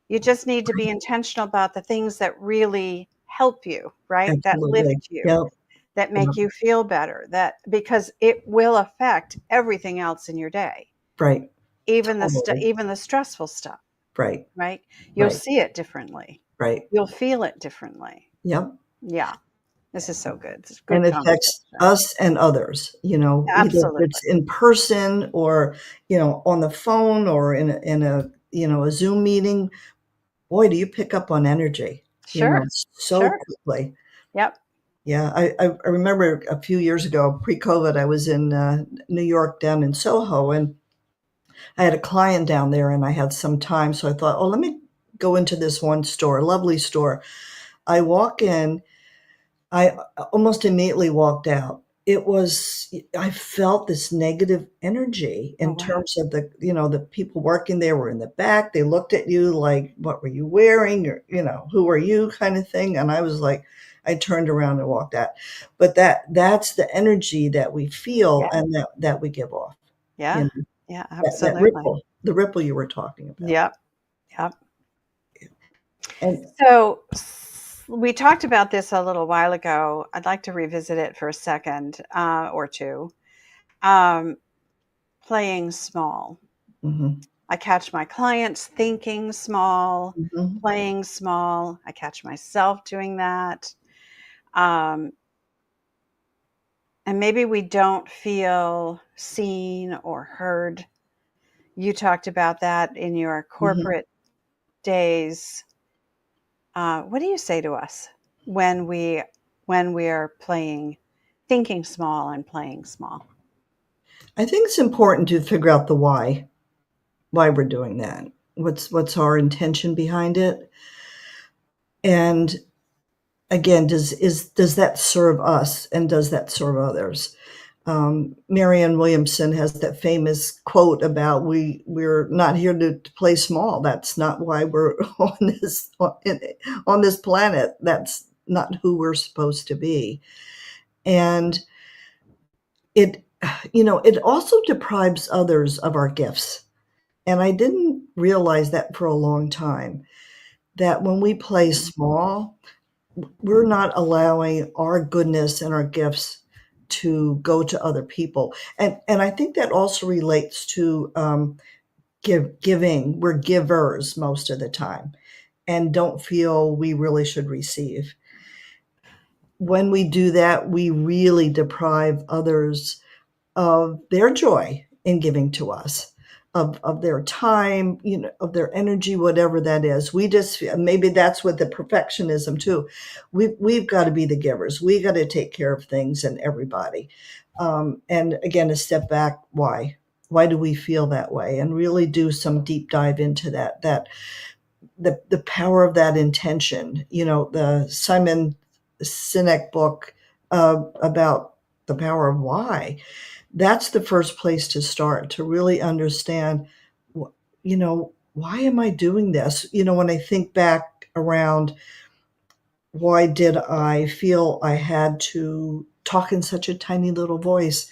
Speaker 1: You just need to be intentional about the things that really help you, right? That
Speaker 2: absolutely.
Speaker 1: lift you,
Speaker 2: Yep,
Speaker 1: that make
Speaker 2: yep.
Speaker 1: you feel better, that because it will affect everything else in your day,
Speaker 2: Right.
Speaker 1: even
Speaker 2: Totally.
Speaker 1: even the stressful stuff,
Speaker 2: Right,
Speaker 1: right? You'll
Speaker 2: right,
Speaker 1: see it differently.
Speaker 2: right.
Speaker 1: You'll feel it differently.
Speaker 2: Yep.
Speaker 1: Yeah, this is so good. It's a
Speaker 2: And
Speaker 1: good
Speaker 2: it affects
Speaker 1: conversation.
Speaker 2: us and others, either if
Speaker 1: Absolutely.
Speaker 2: it's in person or, on the phone or a Zoom meeting. Boy, do you pick up on energy,
Speaker 1: Sure.
Speaker 2: so
Speaker 1: Sure.
Speaker 2: quickly.
Speaker 1: Yep.
Speaker 2: Yeah, I remember a few years ago, pre-COVID, I was in New York, down in Soho, and I had a client down there and I had some time, so I thought, oh, let me go into this one store, lovely store. I walk in, I almost immediately walked out. It was I felt this negative energy
Speaker 1: Oh,
Speaker 2: in
Speaker 1: wow.
Speaker 2: terms of the people working there were in the back. They looked at you like, "What were you wearing?" Or, "Who are you?" kind of thing. And I was like, I turned around and walked out. But that's the energy that we feel
Speaker 1: Yeah.
Speaker 2: and that we give off. You
Speaker 1: Yeah.
Speaker 2: know,
Speaker 1: Yeah,
Speaker 2: that
Speaker 1: absolutely.
Speaker 2: ripple, the ripple you were talking about.
Speaker 1: Yep. Yep.
Speaker 2: And
Speaker 1: So we talked about this a little while ago. I'd like to revisit it for a second or two. Um, Playing small.
Speaker 2: mhm,
Speaker 1: I catch my clients thinking small,
Speaker 2: mhm,
Speaker 1: playing small. I catch myself doing that. Um, and maybe we don't feel seen or heard. You talked about that in your
Speaker 2: mhm.
Speaker 1: corporate days. What do you say to us when we are playing, thinking small and playing small?
Speaker 2: I think it's important to figure out the why we're doing that. What's our intention behind it? And again, does that serve us and does that serve others? Marianne Williamson has that famous quote about we're not here to play small. That's not why we're on this planet. That's not who we're supposed to be. And it it also deprives others of our gifts. And I didn't realize that for a long time, that when we play
Speaker 1: Mm.
Speaker 2: small, we're not allowing our goodness and our gifts to go to other people. And I think that also relates to, giving. We're givers most of the time and don't feel we really should receive. When we do that, we really deprive others of their joy in giving to us, of their time, of their energy, whatever that is. We just maybe that's what the perfectionism too. We've got to be the givers. We got to take care of things and everybody. And again, a step back. Why do we feel that way? And really do some deep dive into that the power of that intention. The Simon Sinek book about the power of why. That's the first place to start, to really understand, why am I doing this? When I think back around, why did I feel I had to talk in such a tiny little voice,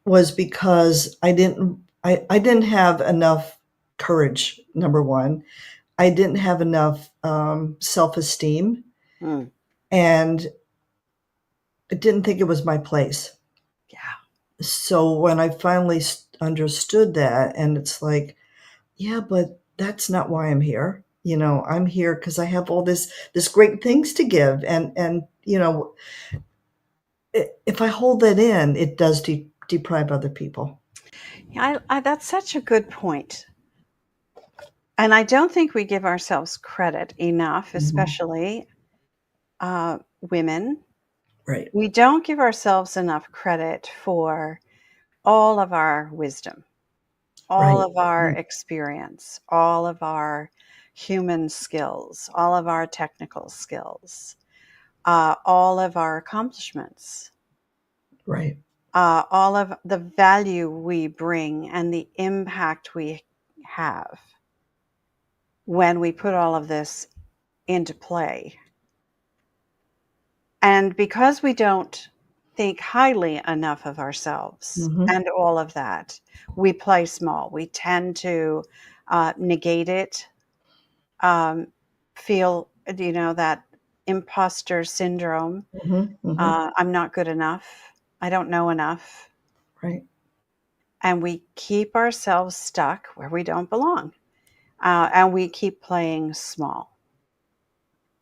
Speaker 2: was because I didn't have enough courage, number one. I didn't have enough self-esteem,
Speaker 1: Mm,
Speaker 2: and I didn't think it was my place.
Speaker 1: yeah.
Speaker 2: So when I finally understood that, and it's like, yeah, but that's not why I'm here. I'm here because I have all this great things to give, and if I hold that in, it does deprive other people.
Speaker 1: Yeah, that's such a good point. And I don't think we give ourselves credit enough,
Speaker 2: Mhm.
Speaker 1: especially women.
Speaker 2: Right,
Speaker 1: We don't give ourselves enough credit for all of our wisdom, all
Speaker 2: right.
Speaker 1: of our
Speaker 2: Mm,
Speaker 1: experience, all of our human skills, all of our technical skills, all of our accomplishments,
Speaker 2: right.
Speaker 1: all of the value we bring and the impact we have when we put all of this into play. And because we don't think highly enough of ourselves
Speaker 2: Mhm,
Speaker 1: and all of that, we play small. We tend to negate it, um, feel, that imposter syndrome.
Speaker 2: mhm, mhm.
Speaker 1: I'm not good enough. I don't know enough.
Speaker 2: Right.
Speaker 1: And we keep ourselves stuck where we don't belong. And we keep playing small.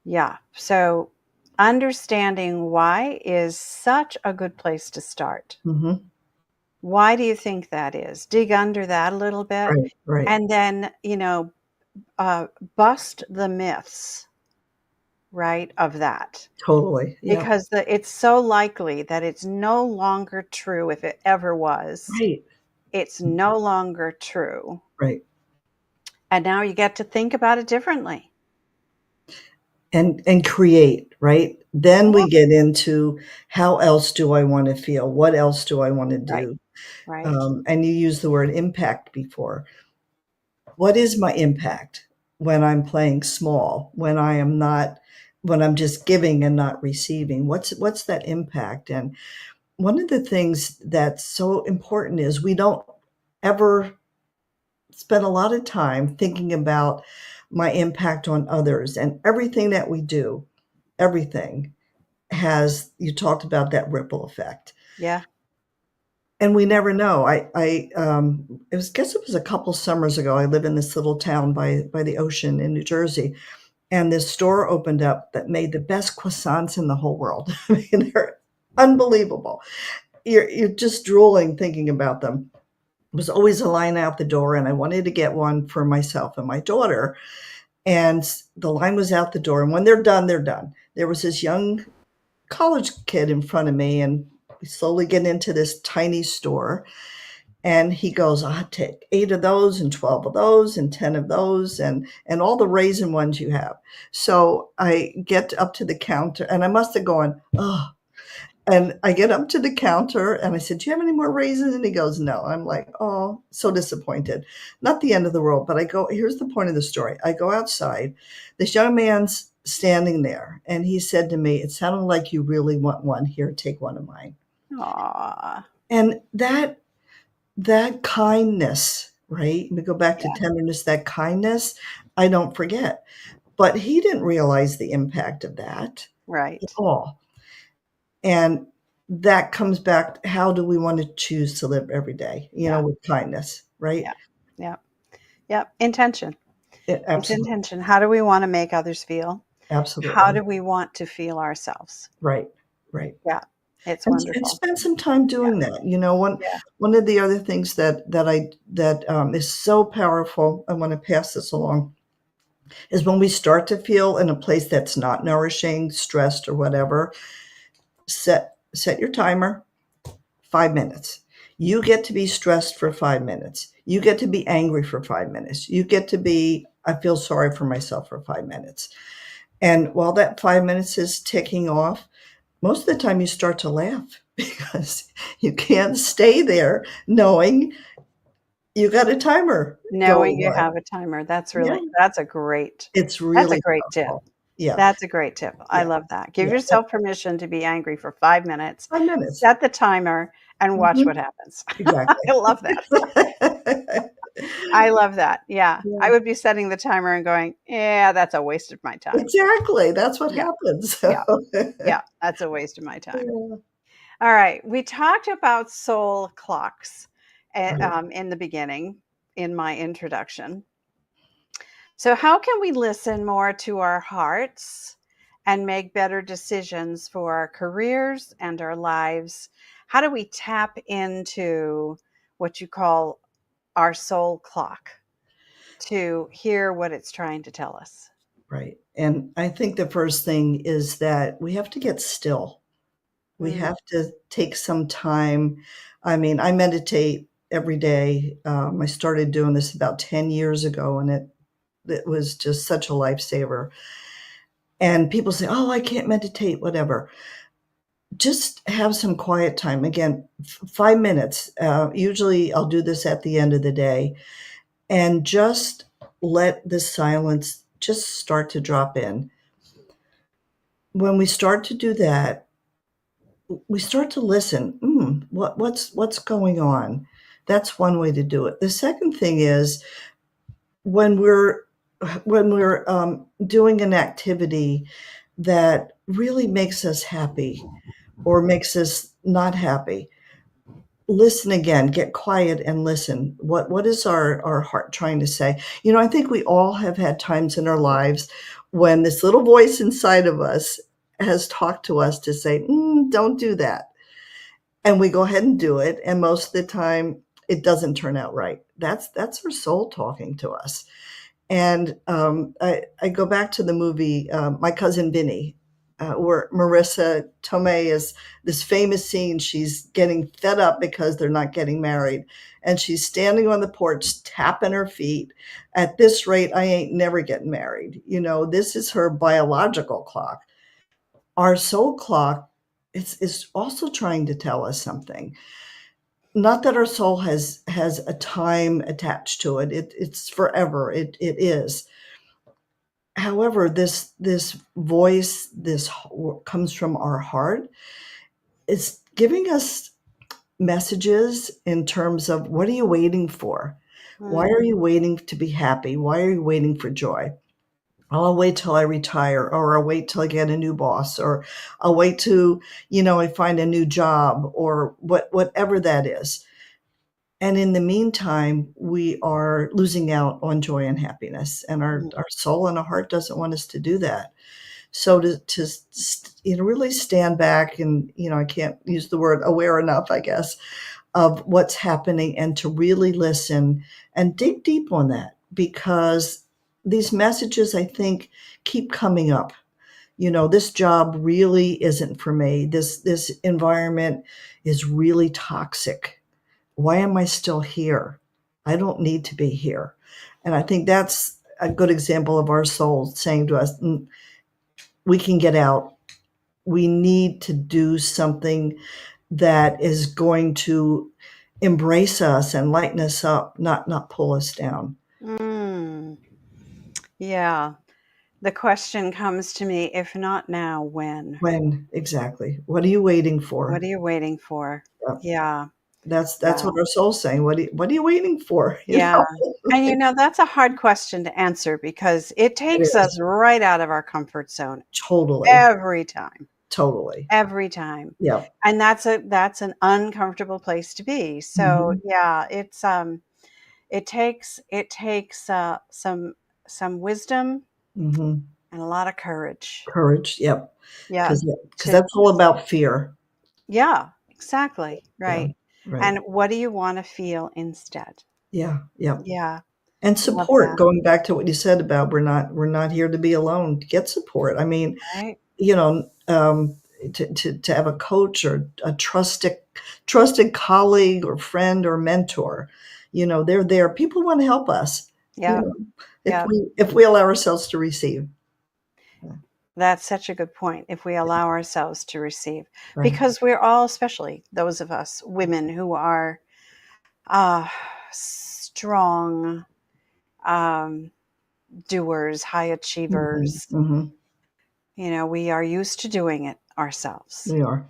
Speaker 1: Yeah. So understanding why is such a good place to start.
Speaker 2: Mhm.
Speaker 1: Why do you think that is? Dig under that a little bit
Speaker 2: Right, right.
Speaker 1: and then, uh, bust the myths, right, of that.
Speaker 2: Totally. Yeah.
Speaker 1: Because it's so likely that it's no longer true if it ever was.
Speaker 2: Right.
Speaker 1: it's no longer true.
Speaker 2: Right.
Speaker 1: And now you get to think about it differently.
Speaker 2: And create, right? Then
Speaker 1: Yeah.
Speaker 2: we get into how else do I want to feel? What else do I want to
Speaker 1: Right.
Speaker 2: do?
Speaker 1: Right.
Speaker 2: And you used the word impact before. What is my impact when I'm playing small, when I'm just giving and not receiving? What's that impact? And one of the things that's so important is we don't ever spend a lot of time thinking about my impact on others, and everything that we do, everything has, you talked about that ripple effect.
Speaker 1: Yeah.
Speaker 2: And we never know. It was, guess it was a couple summers ago. I live in this little town by the ocean in New Jersey, and this store opened up that made the best croissants in the whole world. I mean, they're unbelievable. You're just drooling thinking about them. There was always a line out the door, and I wanted to get one for myself and my daughter. And the line was out the door, and when they're done, they're done. There was this young college kid in front of me, and we slowly get into this tiny store. And he goes, I'll take 8 of those and 12 of those and 10 of those and all the raisin ones you have. So I get up to the counter, and I must have gone, oh. And I get up to the counter and I said, do you have any more raisins? And he goes, no. I'm like, oh, so disappointed. Not the end of the world, but I go, here's the point of the story. I go outside. This young man's standing there, and he said to me, it sounded like you really want one. Here, take one of mine.
Speaker 1: Aw.
Speaker 2: And that kindness, right? We go back to
Speaker 1: Yeah.
Speaker 2: tenderness, that kindness, I don't forget. But he didn't realize the impact of that at
Speaker 1: Right.
Speaker 2: all. And that comes back, how do we want to choose to live every day,
Speaker 1: Yeah.
Speaker 2: with kindness, right?
Speaker 1: Yeah. Yeah. Yeah. Intention. It's
Speaker 2: Absolutely.
Speaker 1: intention. How do we want to make others feel? How
Speaker 2: Absolutely.
Speaker 1: do we want to feel ourselves?
Speaker 2: Right. Right.
Speaker 1: Yeah. It's
Speaker 2: And
Speaker 1: wonderful.
Speaker 2: spend some time
Speaker 1: Yeah.
Speaker 2: doing that. One
Speaker 1: Yeah.
Speaker 2: one of the other things that is so powerful, I want to pass this along, is when we start to feel in a place that's not nourishing, stressed or whatever, set your timer, 5 minutes. You get to be stressed for 5 minutes. You get to be angry for 5 minutes. You get to be, I feel sorry for myself for 5 minutes. And while that 5 minutes is ticking off, most of the time you start to laugh because you can't stay there knowing you got a timer
Speaker 1: Knowing
Speaker 2: going
Speaker 1: you
Speaker 2: on.
Speaker 1: have a timer. That's
Speaker 2: Yeah,
Speaker 1: really, that's a great,
Speaker 2: it's
Speaker 1: that's a
Speaker 2: really
Speaker 1: great tip.
Speaker 2: powerful. Yeah,
Speaker 1: That's a great tip. I
Speaker 2: yeah,
Speaker 1: love that. Give
Speaker 2: yeah.
Speaker 1: yourself permission to be angry for 5 minutes,
Speaker 2: 5 minutes.
Speaker 1: set the timer, and watch what
Speaker 2: Mhm,
Speaker 1: happens. I
Speaker 2: exactly.
Speaker 1: love that. I love that. Yeah. I
Speaker 2: Yeah.
Speaker 1: would be setting the timer and going, yeah, that's a waste of my time.
Speaker 2: Exactly, that's what
Speaker 1: Yeah.
Speaker 2: happens.
Speaker 1: Yeah.
Speaker 2: So
Speaker 1: Yeah. That's a waste of my time.
Speaker 2: yeah,
Speaker 1: All right. We talked about soul clocks
Speaker 2: right,
Speaker 1: in the beginning in my introduction. So, how can we listen more to our hearts and make better decisions for our careers and our lives? How do we tap into what you call our soul clock to hear what it's trying to tell us?
Speaker 2: right, and I think the first thing is that we have to get still. We
Speaker 1: Mm,
Speaker 2: have to take some time. I mean, I meditate every day. I started doing this about 10 years ago, and it was just such a lifesaver. And people say, "Oh, I can't meditate," whatever. Just have some quiet time. Again, 5 minutes. Usually I'll do this at the end of the day, and just let the silence just start to drop in. When we start to do that, we start to listen. What's going on? That's one way to do it. The second thing is when we're doing an activity that really makes us happy or makes us not happy. Listen again, get quiet and listen. What is our heart trying to say? I think we all have had times in our lives when this little voice inside of us has talked to us to say, don't do that. And we go ahead and do it, and most of the time, it doesn't turn out right. That's our soul talking to us. And I go back to the movie, My Cousin Vinny. where Marissa Tomei is this famous scene. She's getting fed up because they're not getting married. And she's standing on the porch, tapping her feet. At this rate, I ain't never getting married. This is her biological clock. Our soul clock is also trying to tell us something. Not that our soul has a time attached to it. It's forever. It is. However, this voice, this comes from our heart. It's giving us messages in terms of, what are you waiting for? Why are you waiting to be happy? Why are you waiting for joy? I'll wait till I retire, or I'll wait till I get a new boss, or I'll wait to, I find a new job, or whatever that is. And in the meantime, we are losing out on joy and happiness, and our soul and our heart doesn't want us to do that. So to really stand back and, I can't use the word aware enough, I guess, of what's happening, and to really listen and dig deep on that, because these messages, I think, keep coming up. This job really isn't for me. This environment is really toxic. Why am I still here? I don't need to be here. And I think that's a good example of our soul saying to us, we can get out. We need to do something that is going to embrace us and lighten us up, not pull us down.
Speaker 1: Yeah. The question comes to me, if not now, when?
Speaker 2: When? Exactly. What are you waiting for?
Speaker 1: What are you waiting for?
Speaker 2: Yep.
Speaker 1: Yeah.
Speaker 2: That's
Speaker 1: Yeah.
Speaker 2: what our soul's saying. What are you waiting for?
Speaker 1: Yeah. And that's a hard question to answer, because it takes us right out of our comfort zone.
Speaker 2: Totally.
Speaker 1: Every time.
Speaker 2: Totally.
Speaker 1: Every time.
Speaker 2: Yeah.
Speaker 1: And that's an uncomfortable place to be. So yeah, it takes some wisdom and a lot of courage.
Speaker 2: Courage. Yep.
Speaker 1: Yeah.
Speaker 2: Because that's all about fear.
Speaker 1: Yeah, exactly. Right.
Speaker 2: Yeah, right.
Speaker 1: And what do you want to feel instead?
Speaker 2: Yeah. Yeah.
Speaker 1: Yeah.
Speaker 2: And
Speaker 1: Love
Speaker 2: support,
Speaker 1: that.
Speaker 2: going back to what you said about we're not here to be alone. Get support. I mean,
Speaker 1: Right.
Speaker 2: To have a coach or a trusted colleague or friend or mentor, they're there. People want to help us.
Speaker 1: Yeah.
Speaker 2: If we allow ourselves to receive.
Speaker 1: That's such a good point. If we allow ourselves to receive,
Speaker 2: Right.
Speaker 1: because we're all, especially those of us women who are strong doers, high achievers, we are used to doing it ourselves.
Speaker 2: We are.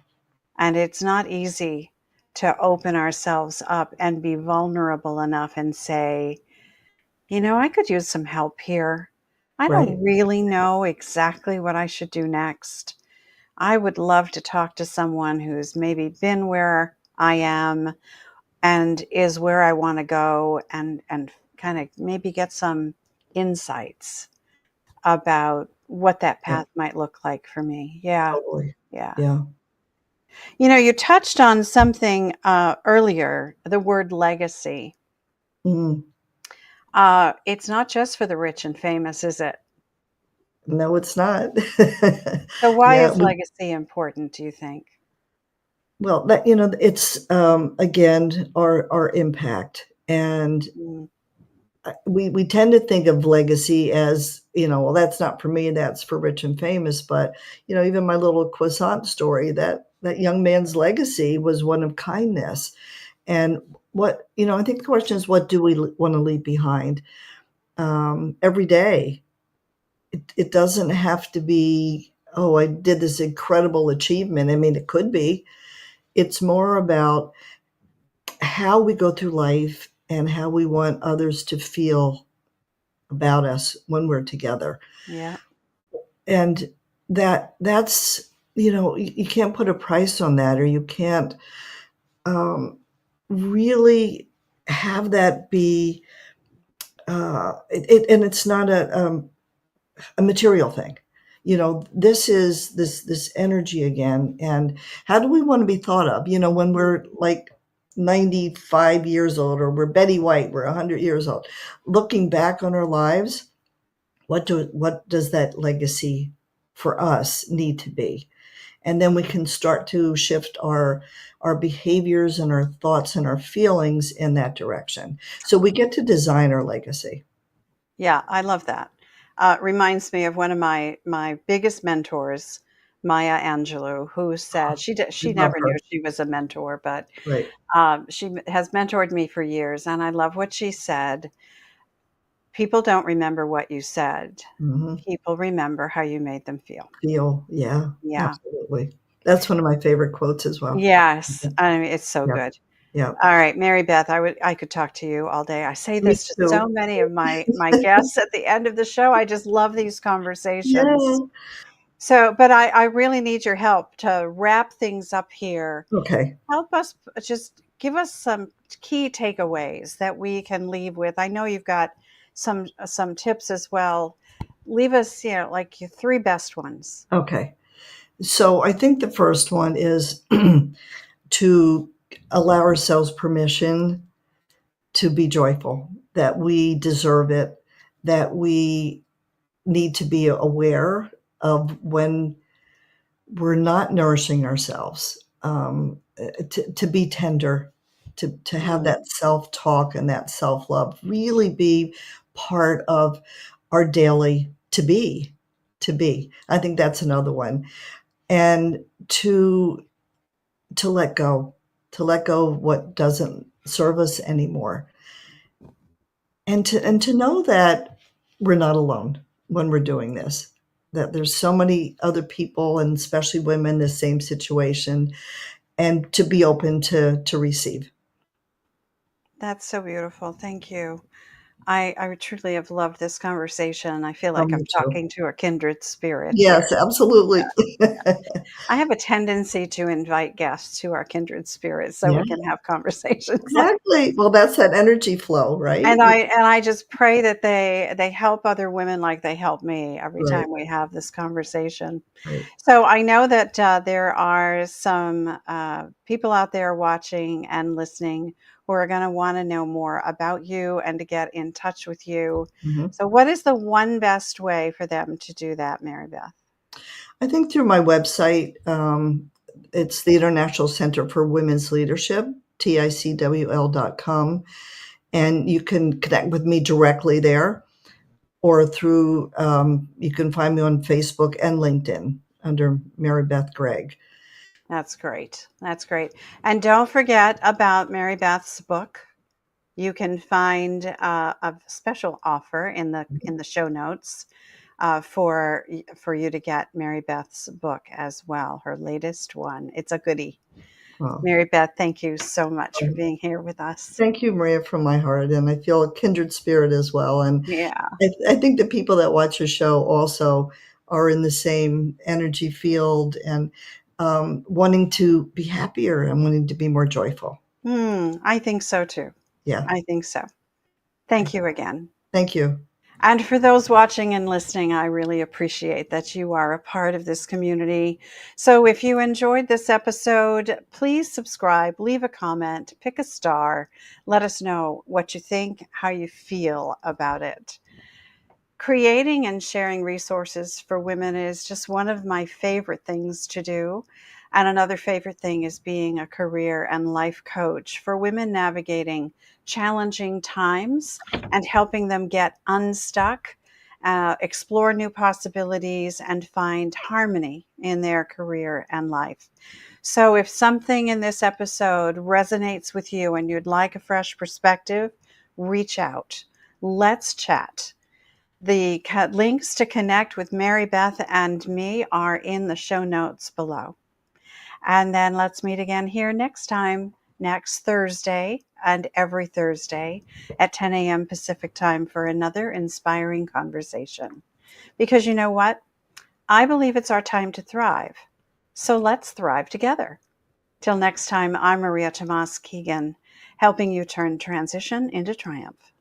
Speaker 1: And it's not easy to open ourselves up and be vulnerable enough and say, I could use some help here. I don't really know exactly what I should do next. I would love to talk to someone who's maybe been where I am and is where I want to go, and kind of maybe get some insights about what that path might look like for me. Yeah.
Speaker 2: Totally.
Speaker 1: Yeah.
Speaker 2: Yeah.
Speaker 1: You touched on something earlier, the word legacy. It's not just for the rich and famous, is it?
Speaker 2: No, it's not.
Speaker 1: So why is legacy important, do you think?
Speaker 2: Well, it's again our impact, and we tend to think of legacy as, well, that's not for me, that's for rich and famous. But even my little croissant story, that young man's legacy was one of kindness. And what I think the question is, what do we want to leave behind every day? It doesn't have to be, oh, I did this incredible achievement. I mean, it could be. It's more about how we go through life and how we want others to feel about us when we're together.
Speaker 1: Yeah.
Speaker 2: And that's, you can't put a price on that, or you can't really have that be, and it's not a material thing. This is this energy again. And how do we want to be thought of, when we're like 95 years old, or we're Betty White, we're 100 years old, looking back on our lives? What does that legacy for us need to be. And then we can start to shift our behaviors and our thoughts and our feelings in that direction. So we get to design our legacy.
Speaker 1: Yeah, I love that. Reminds me of one of my biggest mentors, Maya Angelou, who said
Speaker 2: I
Speaker 1: she
Speaker 2: love
Speaker 1: never
Speaker 2: her.
Speaker 1: knew she was a mentor, but
Speaker 2: Right.
Speaker 1: she has mentored me for years, and I love what she said. People don't remember what you said.
Speaker 2: Mhm.
Speaker 1: People remember how you made them feel.
Speaker 2: Feel, yeah,
Speaker 1: Yeah.
Speaker 2: absolutely. That's one of my favorite quotes as well.
Speaker 1: Yes. I mean, it's so
Speaker 2: Yeah,
Speaker 1: good.
Speaker 2: yeah.
Speaker 1: All right, Mary Beth, I could talk to you all day. I say
Speaker 2: Me
Speaker 1: this to
Speaker 2: too.
Speaker 1: so many of my guests at the end of the show. I just love these conversations.
Speaker 2: Yeah.
Speaker 1: So, but I really need your help to wrap things up here.
Speaker 2: Okay,
Speaker 1: Help us just give us some key takeaways that we can leave with. I know you've got some tips as well. Leave us, like your three best ones.
Speaker 2: okay. So I think the first one is to allow ourselves permission to be joyful, that we deserve it, that we need to be aware of when we're not nourishing ourselves, to be tender, to have
Speaker 1: Mm,
Speaker 2: that self-talk and that self-love really be part of our daily to be. I think that's another one. And to let go, to let go of what doesn't serve us anymore. And to know that we're not alone when we're doing this, that there's so many other people, and especially women, in the same situation, and to be open to receive.
Speaker 1: that's so beautiful. Thank you. I truly have loved this conversation. I feel
Speaker 2: Oh,
Speaker 1: like I'm
Speaker 2: me too.
Speaker 1: talking to a kindred spirit here.
Speaker 2: Yes, absolutely.
Speaker 1: I have a tendency to invite guests who are kindred spirits so
Speaker 2: Yeah,
Speaker 1: we can have conversations like
Speaker 2: exactly. Well, that's that energy flow, right?
Speaker 1: and I just pray that they help other women like they help me every
Speaker 2: Right,
Speaker 1: time we have this conversation.
Speaker 2: right.
Speaker 1: So I know that there are some people out there watching and listening who are going to want to know more about you and to get in touch with you.
Speaker 2: Mhm.
Speaker 1: So what is the one best way for them to do that, Mary Beth?
Speaker 2: I think through my website, it's the International Center for Women's Leadership, TICWL.com, and you can connect with me directly there, or through, you can find me on Facebook and LinkedIn under Marybeth Gregg.
Speaker 1: That's great. That's great. And don't forget about Mary Beth's book. You can find a special offer in the show notes for you to get Mary Beth's book as well, her latest one. It's a goodie.
Speaker 2: Well,
Speaker 1: Mary Beth, thank you so much for being here with us.
Speaker 2: thank you, Maria, from my heart, and I feel a kindred spirit as well, and
Speaker 1: Yeah.
Speaker 2: I think the people that watch your show also are in the same energy field and, wanting to be happier and wanting to be more joyful.
Speaker 1: I think so too.
Speaker 2: Yeah.
Speaker 1: I think so. Thank you again.
Speaker 2: Thank you.
Speaker 1: And for those watching and listening, I really appreciate that you are a part of this community. So if you enjoyed this episode, please subscribe, leave a comment, pick a star, let us know what you think, how you feel about it. Creating and sharing resources for women is just one of my favorite things to do. And another favorite thing is being a career and life coach for women navigating challenging times and helping them get unstuck, explore new possibilities, and find harmony in their career and life. So, if something in this episode resonates with you and you'd like a fresh perspective, reach out. Let's chat. The links to connect with Mary Beth and me are in the show notes below. And then let's meet again here next time, next Thursday, and every Thursday at 10 a.m. Pacific time for another inspiring conversation. Because you know what? I believe it's our time to thrive. So let's thrive together. Till next time, I'm Maria Tomás-Keegan, helping you turn transition into triumph.